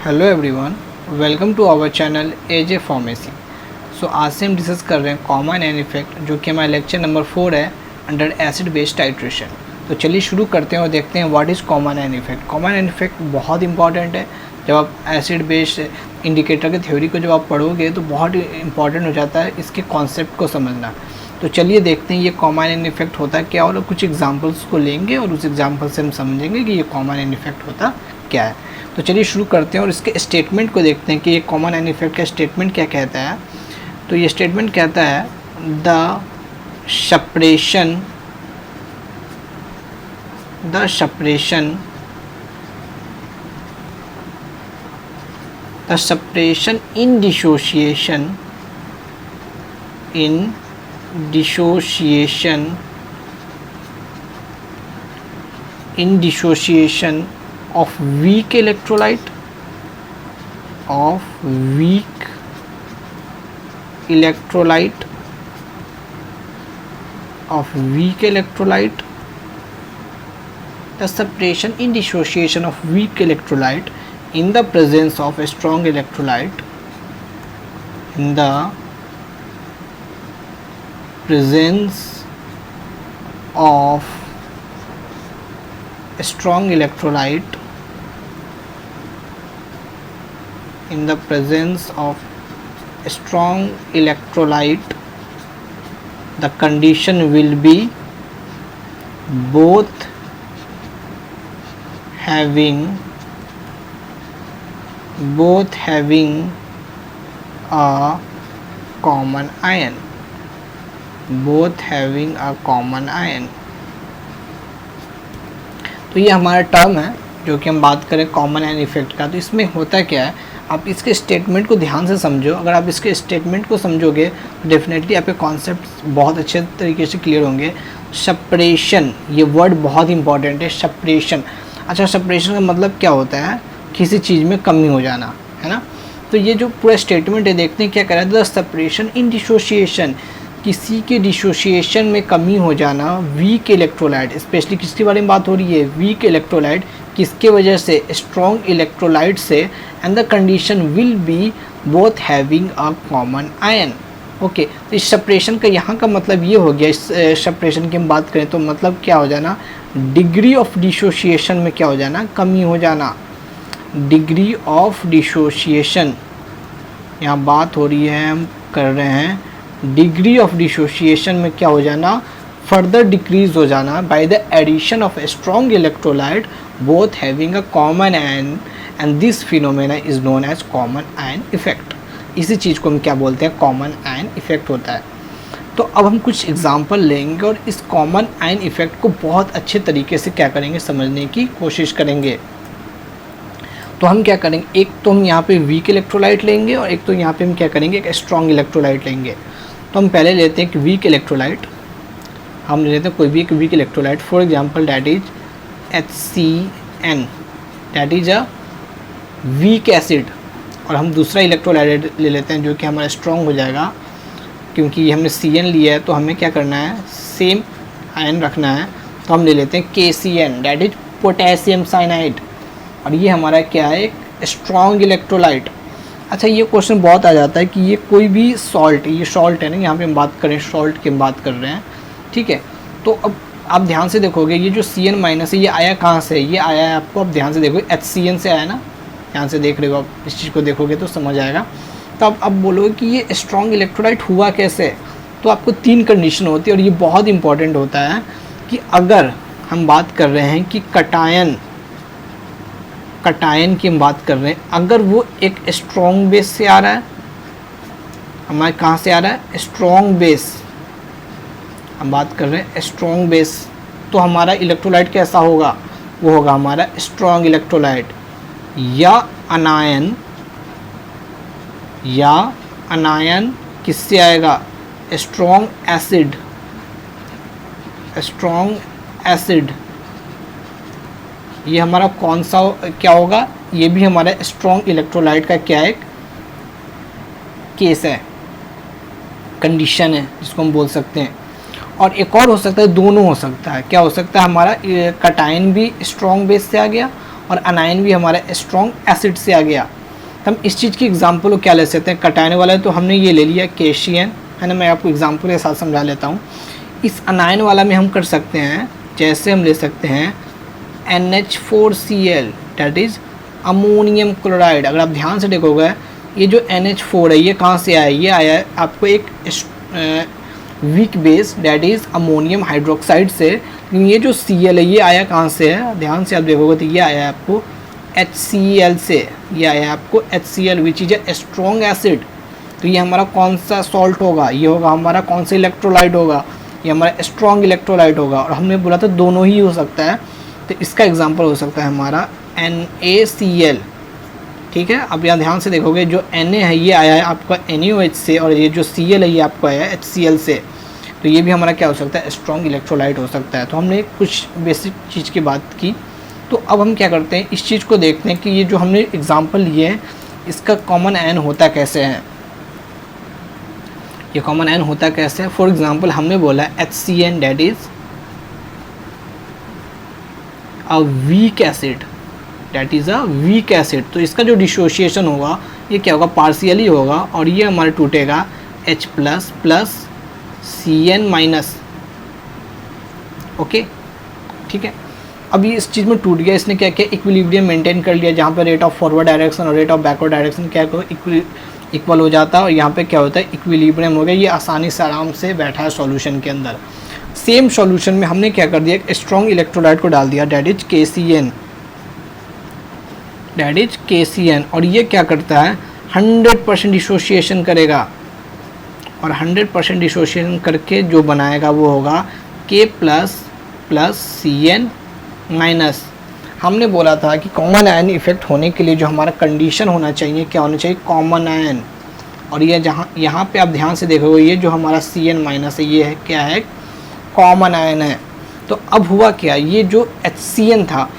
Hello everyone, welcome to our channel AJ pharmacy. So आज से हम डिस्कस कर रहे हैं कॉमन एन इफेक्ट, जो कि हमारा लेक्चर नंबर 4 है अंडर एसिड बेस्ड टाइट्रेशन। तो चलिए शुरू करते हैं और देखते हैं what is common an effect. Common an effect बहुत इंपॉर्टेंट है। जब आप एसिड बेस्ड इंडिकेटर की थ्योरी को जब आप पढ़ोगे तो बहुत इंपॉर्टेंट हो जाता है इसके कॉन्सेप्ट को समझना। तो चलिए देखते हैं ये कॉमन एन इफेक्ट होता क्या है, और कुछ एग्जाम्पल्स को लेंगे और उस एग्जाम्पल से हम समझेंगे कि ये कॉमन एन इफेक्ट होता क्या है। तो चलिए शुरू करते हैं और इसके स्टेटमेंट को देखते हैं कि ये कॉमन एन इफेक्ट का स्टेटमेंट क्या कहता है। तो ये स्टेटमेंट कहता है the separation in dissociation of weak electrolyte the separation in dissociation of weak electrolyte in the presence of a strong electrolyte in the presence of a strong electrolyte the condition will be both having a common ion, तो ये हमारा term है जो कि हम बात करें common an effect का। तो इसमें होता क्या है, आप इसके स्टेटमेंट को ध्यान से समझो। अगर आप इसके स्टेटमेंट को समझोगे तो डेफिनेटली आपके कॉन्सेप्ट बहुत अच्छे तरीके से क्लियर होंगे। सेपरेशन, ये वर्ड बहुत इंपॉर्टेंट है, सेपरेशन। अच्छा, सेपरेशन का मतलब क्या होता है? किसी चीज़ में कमी हो जाना, है ना। तो ये जो पूरा स्टेटमेंट है, देखते हैं क्या कह रहा है। द सेपरेशन इन डिसोसिएशन, किसी के डिसोसिएशन में कमी हो जाना, वीक इलेक्ट्रोलाइट, स्पेशली किसके बारे में बात हो रही है? Weak electrolyte. किसके वजह से? स्ट्रॉन्ग इलेक्ट्रोलाइट से। And the condition will be both having a common ion. Okay, तो इस सेपरेशन का यहाँ का मतलब ये हो गया। इस सेपरेशन की हम बात करें तो मतलब क्या हो जाना? डिग्री ऑफ डिसोसिएशन में क्या हो जाना? कमी हो जाना। डिग्री ऑफ डिसोसिएशन, यहाँ बात हो रही है, हम कर रहे हैं डिग्री ऑफ डिसोसिएशन में क्या हो जाना? फर्दर डिक्रीज हो जाना by the addition of a strong electrolyte both having a common ion, and this phenomena is known as common ion effect. इसी चीज़ को हम क्या बोलते हैं? कॉमन आयन इफेक्ट होता है। तो अब हम कुछ एग्जांपल लेंगे और इस कॉमन आयन इफेक्ट को बहुत अच्छे तरीके से क्या करेंगे? समझने की कोशिश करेंगे। तो हम क्या करेंगे, एक तो हम यहाँ पे वीक इलेक्ट्रोलाइट लेंगे और एक तो यहाँ पे हम क्या करेंगे? एक स्ट्रॉन्ग इलेक्ट्रोलाइट लेंगे। तो हम पहले लेते हैं कि वीक इलेक्ट्रोलाइट, हम लेते हैं कोई भी एक weak electrolyte. For example that is HCN, that is a weak acid. और हम दूसरा इलेक्ट्रोलाइट ले लेते हैं जो कि हमारा स्ट्रॉन्ग हो जाएगा, क्योंकि हमने CN लिया है तो हमें क्या करना है? सेम आयन रखना है। तो हम ले लेते हैं KCN, that is potassium cyanide, और ये हमारा क्या है? एक स्ट्रॉन्ग इलेक्ट्रोलाइट। अच्छा, ये क्वेश्चन बहुत आ जाता है कि ये कोई भी सॉल्ट, ये सॉल्ट है ना, यहाँ पे हम बात करें सॉल्ट की हम बात कर रहे हैं, ठीक है। तो अब आप ध्यान से देखोगे ये जो CN माइनस है ये आया कहाँ से? ये आया है आपको, अब ध्यान से देखो, HCN से आया ना। ध्यान से देख रहे हो आप, इस चीज़ को देखोगे तो समझ आएगा। तो अब बोलोगे कि ये स्ट्रॉन्ग इलेक्ट्रोलाइट हुआ कैसे? तो आपको 3 कंडीशन होती है और ये बहुत इंपॉर्टेंट होता है कि अगर हम बात कर रहे हैं कि कटायन की हम बात कर रहे हैं, अगर वो एक स्ट्रॉन्ग बेस से आ रहा है, हमारे कहाँ से आ रहा है? स्ट्रॉन्ग बेस, हम बात कर रहे हैं स्ट्रॉन्ग बेस, तो हमारा इलेक्ट्रोलाइट कैसा होगा? वो होगा हमारा स्ट्रॉन्ग इलेक्ट्रोलाइट। या अनायन किससे आएगा? Strong acid. ये हमारा कौन सा क्या होगा? ये भी हमारा स्ट्रॉन्ग इलेक्ट्रोलाइट का क्या है? केस है, कंडीशन है जिसको हम बोल सकते हैं। और एक और हो सकता है, दोनों हो सकता है। क्या हो सकता है? हमारा कटायन भी स्ट्रॉन्ग बेस से आ गया और अनायन भी हमारा स्ट्रॉन्ग एसिड से आ गया। तो हम इस चीज़ की एग्जांपल को क्या ले सकते हैं, कटाने वाला है तो हमने ये ले लिया KCN, है ना। मैं आपको एग्जांपल के साथ समझा लेता हूँ। इस अनायन वाला में हम कर सकते हैं, जैसे हम ले सकते हैं NH4Cl that is ammonium chloride. अगर आप ध्यान से देखोगे ये जो NH4 है ये कहाँ से आया है, ये आया है आपको एक weak base that is ammonium hydroxide से। लेकिन ये जो Cl है ये आया कहाँ से है, ध्यान से आप देखोगे तो ये आया है आपको HCl से, ये आया है आपको HCl which is a strong acid. तो ये हमारा कौन सा सॉल्ट होगा, ये होगा हमारा कौन सा इलेक्ट्रोलाइट होगा, ये हमारा स्ट्रॉन्ग इलेक्ट्रोलाइट होगा। और हमने बोला था दोनों ही हो सकता है, तो इसका एग्जांपल हो सकता है हमारा NaCl। ठीक है, अब यहाँ ध्यान से देखोगे जो Na है ये आया है आपका NaOH से, और ये जो Cl है ये आपको आया है HCl से। तो ये भी हमारा क्या हो सकता है, स्ट्रॉन्ग इलेक्ट्रोलाइट हो सकता है। तो हमने कुछ बेसिक चीज़ की बात की। तो अब हम क्या करते हैं, इस चीज़ को देखते हैं कि ये जो हमने एग्जांपल लिए हैं इसका कॉमन आयन होता कैसे है, ये कॉमन आयन होता कैसे है। फॉर एग्जांपल हमने बोला HCN that is a weak acid, that is a weak acid. तो इसका जो डिसोसिएशन होगा ये क्या होगा, पार्शियली होगा, और ये हमारा टूटेगा H plus Cn minus. Okay, ठीक है। अब ये इस चीज़ में टूट गया, इसने क्या किया, इक्विलिब्रियम मेंटेन कर लिया, जहाँ पर रेट ऑफ फॉरवर्ड डायरेक्शन और रेट ऑफ बैकवर्ड डायरेक्शन क्या इक्वल हो जाता है, और यहाँ पे क्या होता है, इक्विलिब्रियम हो गया। ये आसानी से आराम से बैठा है सॉल्यूशन के अंदर। सेम सॉल्यूशन में हमने क्या कर दिया, एक स्ट्रॉन्ग इलेक्ट्रोलाइट को डाल दिया डैट इज KCN, और ये क्या करता है 100% डिसोसिएशन करेगा, और 100% डिसोसिएशन करके जो बनाएगा वो होगा K प्लस Cn माइनस। हमने बोला था कि कॉमन आयन इफेक्ट होने के लिए जो हमारा कंडीशन होना चाहिए, क्या होना चाहिए, कॉमन आयन। और ये यहाँ पे आप ध्यान से देखोगे ये जो हमारा Cn माइनस है ये है क्या है, कॉमन आयन है। तो अब हुआ क्या, ये जो HCN था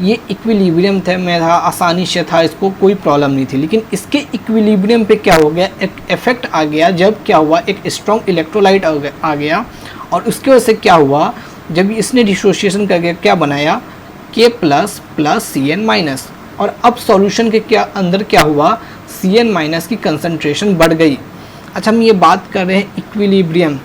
ये इक्विलिब्रियम में था, आसानी से था, इसको कोई प्रॉब्लम नहीं थी। लेकिन इसके इक्विलिब्रियम पे क्या हो गया, एक इफेक्ट आ गया, जब क्या हुआ, एक स्ट्रॉन्ग इलेक्ट्रोलाइट आ गया, और उसकी वजह से क्या हुआ, जब इसने डिसोसिएशन करके क्या बनाया, K प्लस Cn माइनस। और अब सॉल्यूशन के क्या अंदर क्या हुआ, Cn माइनस की कंसंट्रेशन बढ़ गई। अच्छा, हम ये बात कर रहे हैं इक्विलिब्रियम,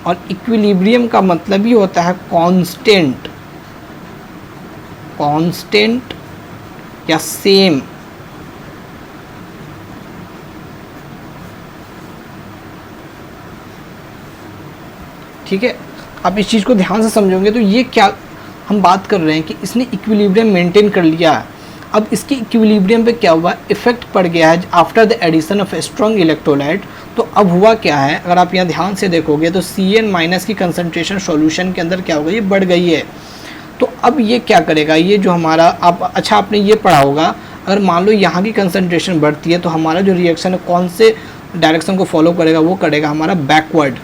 और इक्विलिब्रियम का मतलब ही होता है कांस्टेंट या सेम। ठीक है, आप इस चीज़ को ध्यान से समझोगे तो ये क्या हम बात कर रहे हैं कि इसने इक्विलिब्रियम मेंटेन कर लिया है। अब इसकी इक्विलिब्रियम पे क्या हुआ, इफेक्ट पड़ गया है after the addition of strong electrolyte. तो अब हुआ क्या है, अगर आप यहाँ ध्यान से देखोगे तो Cn माइनस की कंसंट्रेशन सॉल्यूशन के अंदर क्या होगा, ये बढ़ गई है। तो अब ये क्या करेगा, ये जो हमारा अच्छा आपने ये पढ़ा होगा, अगर मान लो यहाँ की कंसंट्रेशन बढ़ती है तो हमारा जो रिएक्शन है कौन से डायरेक्शन को फॉलो करेगा, वो करेगा हमारा बैकवर्ड,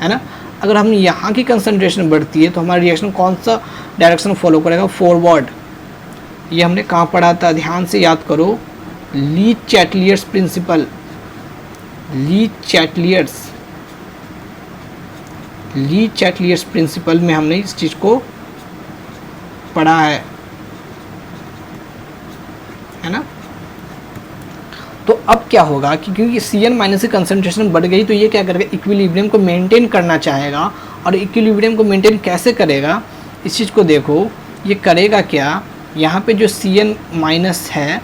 है ना। अगर हम यहाँ की कंसंट्रेशन बढ़ती है तो हमारा रिएक्शन कौन सा डायरेक्शन फॉलो करेगा, फॉरवर्ड। ये हमने कहाँ पढ़ा था, ध्यान से याद करो, ली चैटलियर्स प्रिंसिपल, ली चैटलियर्स प्रिंसिपल में हमने इस चीज़ को पढ़ा है ना। तो अब क्या होगा कि क्योंकि Cn माइनस की कंसंट्रेशन बढ़ गई तो ये क्या करेगा, इक्विलिब्रियम को मेंटेन करना चाहेगा। और इक्विलिब्रियम को मेंटेन कैसे करेगा, इस चीज़ को देखो, ये करेगा क्या, यहाँ पे जो Cn माइनस है,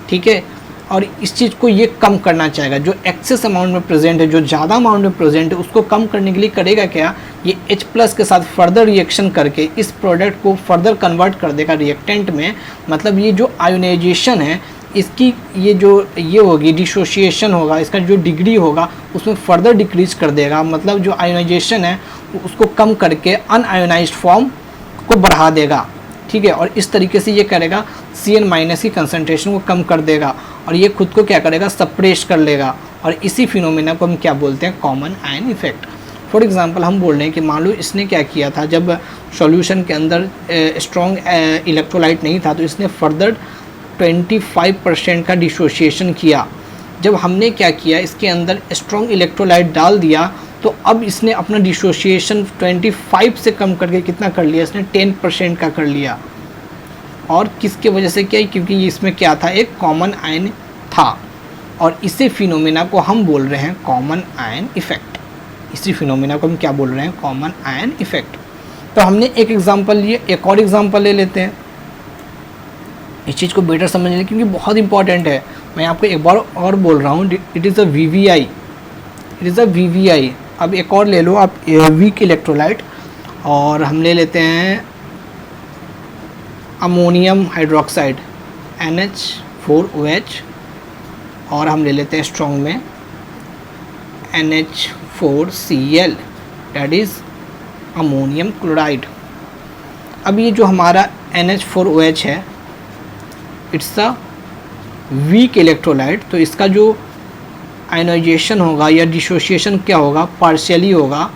ठीक है, और इस चीज़ को ये कम करना चाहेगा, जो एक्सेस अमाउंट में प्रेजेंट है, जो ज़्यादा अमाउंट में प्रेजेंट है, उसको कम करने के लिए करेगा क्या, ये H प्लस के साथ फर्दर रिएक्शन करके इस प्रोडक्ट को फर्दर कन्वर्ट कर देगा रिएक्टेंट में। मतलब ये जो आयोनाइजेशन है इसकी ये होगी, डिसोसिएशन होगा, इसका जो डिग्री होगा उसमें फर्दर डिक्रीज कर देगा। मतलब जो आयोनाइजेशन है उसको कम करके अनआयोनाइज्ड फॉर्म को बढ़ा देगा, ठीक है। और इस तरीके से ये करेगा, Cn माइनस की कंसंट्रेशन को कम कर देगा, और ये खुद को क्या करेगा, सप्रेस कर लेगा। और इसी फिनोमेना को हम क्या बोलते हैं, common ion effect. For example हम बोल रहे हैं कि मान लो इसने क्या किया था, जब सॉल्यूशन के अंदर स्ट्रॉन्ग इलेक्ट्रोलाइट नहीं था तो इसने फर्दर 25% का डिसोसिएशन किया। जब हमने क्या किया, इसके अंदर स्ट्रॉन्ग इलेक्ट्रोलाइट डाल दिया तो अब इसने अपना डिसोसिएशन 25 से कम करके कितना कर लिया, इसने 10% का कर लिया। और किसके वजह से क्या, क्योंकि इसमें क्या था, एक कॉमन आयन था, और इसी फिनोमेना को हम बोल रहे हैं कॉमन आयन इफेक्ट। इसी फिनोमेना को हम क्या बोल रहे हैं, कॉमन आयन इफेक्ट। तो हमने एक एग्जांपल लिए, एक और एग्जांपल ले लेते हैं इस चीज़ को बेटर समझने के लिए, क्योंकि बहुत इंपॉर्टेंट है। मैं आपको एक बार और बोल रहा हूँ, it is a VVI, it is a VVI। अब एक और ले लो आप, वीक इलेक्ट्रोलाइट, और हम ले लेते हैं अमोनियम हाइड्रोक्साइड NH4OH, और हम ले लेते हैं स्ट्रॉन्ग में NH4Cl, that is ammonium chloride. अब ये जो हमारा NH4OH है, इट्स अ वीक इलेक्ट्रोलाइट, तो इसका जो आयनाइजेशन होगा या डिसोसिएशन क्या होगा, पार्शियली होगा,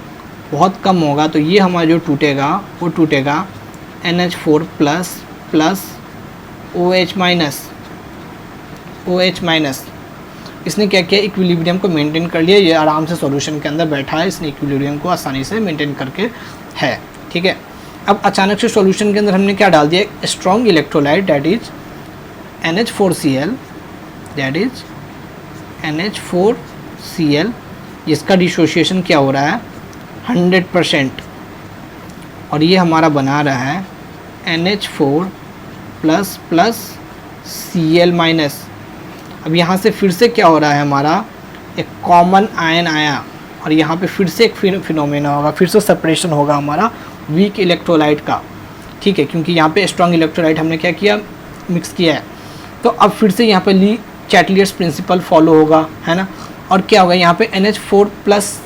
बहुत कम होगा। तो ये हमारा जो टूटेगा वो टूटेगा NH4 प्लस OH माइनस। इसने क्या किया, इक्विलिब्रियम को मेंटेन कर लिया। ये आराम से सॉल्यूशन के अंदर बैठा है, इसने इक्विलिब्रियम को आसानी से मेंटेन करके है, ठीक है। अब अचानक से सॉल्यूशन के अंदर हमने क्या डाल दिया, strong electrolyte, that is NH4Cl, that is NH4Cl, जिसका डिसोसिएशन क्या हो रहा है 100%, और ये हमारा बना रहा है NH4 प्लस Cl-। अब यहाँ से फिर से क्या हो रहा है, हमारा एक कॉमन आयन आया, और यहाँ पे फिर से एक फिनोमेना होगा, फिर से सेपरेशन होगा हमारा वीक इलेक्ट्रोलाइट का, ठीक है, क्योंकि यहाँ पे स्ट्रॉन्ग इलेक्ट्रोलाइट हमने क्या किया, मिक्स किया है। तो अब फिर से यहाँ पे ली चैटलियर्स प्रिंसिपल फॉलो होगा, है ना। और क्या होगा, यहाँ पे NH4 प्लस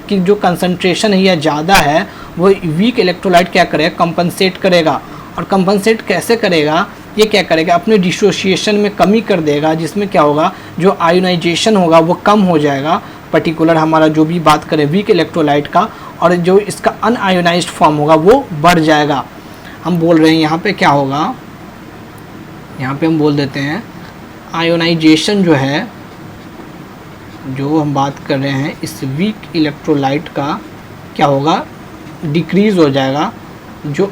की जो कंसंट्रेशन है या ज़्यादा है, वो वीक इलेक्ट्रोलाइट क्या करेगा, कंपनसेट करेगा। और कंपनसेट कैसे करेगा, ये क्या करेगा, अपने डिसोसिएशन में कमी कर देगा, जिसमें क्या होगा, जो आयोनाइजेशन होगा वो कम हो जाएगा, पर्टिकुलर हमारा जो भी बात करें वीक इलेक्ट्रोलाइट का, और जो इसका अनआयोनाइज्ड फॉर्म होगा वो बढ़ जाएगा। हम बोल रहे हैं यहाँ पे क्या होगा, यहाँ पे हम बोल देते हैं आयोनाइजेशन जो है, जो हम बात कर रहे हैं इस वीक इलेक्ट्रोलाइट का क्या होगा, डिक्रीज़ हो जाएगा। जो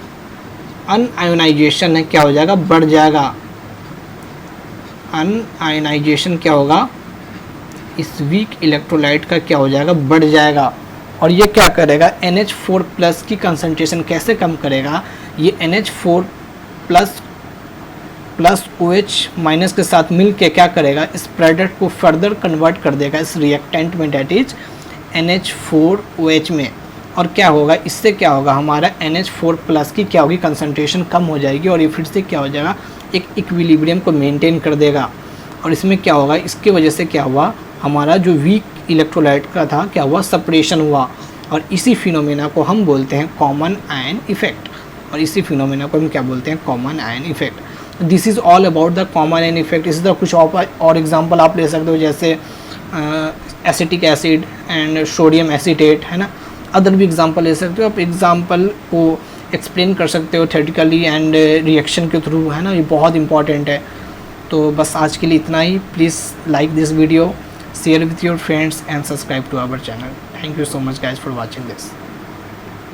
अनआयोनाइजेशन है क्या हो जाएगा, बढ़ जाएगा। अनआयोनाइजेशन क्या होगा, इस वीक इलेक्ट्रोलाइट का क्या हो जाएगा, बढ़ जाएगा। और ये क्या करेगा, NH4 प्लस की कंसंट्रेशन कैसे कम करेगा, ये NH4 प्लस OH माइनस के साथ मिल के क्या करेगा, इस प्रोडक्ट को फर्दर कन्वर्ट कर देगा इस रिएक्टेंट में, डेट इज NH4OH में। और क्या होगा, इससे क्या होगा, हमारा NH4 प्लस की क्या होगी, कंसंट्रेशन कम हो जाएगी, और ये फिर से क्या हो जाएगा, एक इक्विलिब्रियम को मेंटेन कर देगा। और इसमें क्या होगा, इसके वजह से क्या हुआ, हमारा जो वीक इलेक्ट्रोलाइट का था क्या हुआ, सेपरेशन हुआ। और इसी फिनोमेना को हम बोलते हैं कॉमन आयन इफेक्ट, और इसी फिनोमेना को हम क्या बोलते हैं, common ion effect. This is all about the common ion effect. इसी तरह कुछ और एग्जांपल आप ले सकते हो, जैसे acetic acid and sodium acetate, है ना। अदर भी एग्जांपल ले सकते हो, आप एग्जांपल को एक्सप्लेन कर सकते हो थ्योरेटिकली एंड रिएक्शन के थ्रू, है ना। ये बहुत इंपॉर्टेंट है। तो बस आज के लिए इतना ही। Please like this video, share with your friends and subscribe to our channel. Thank you so much guys for watching this.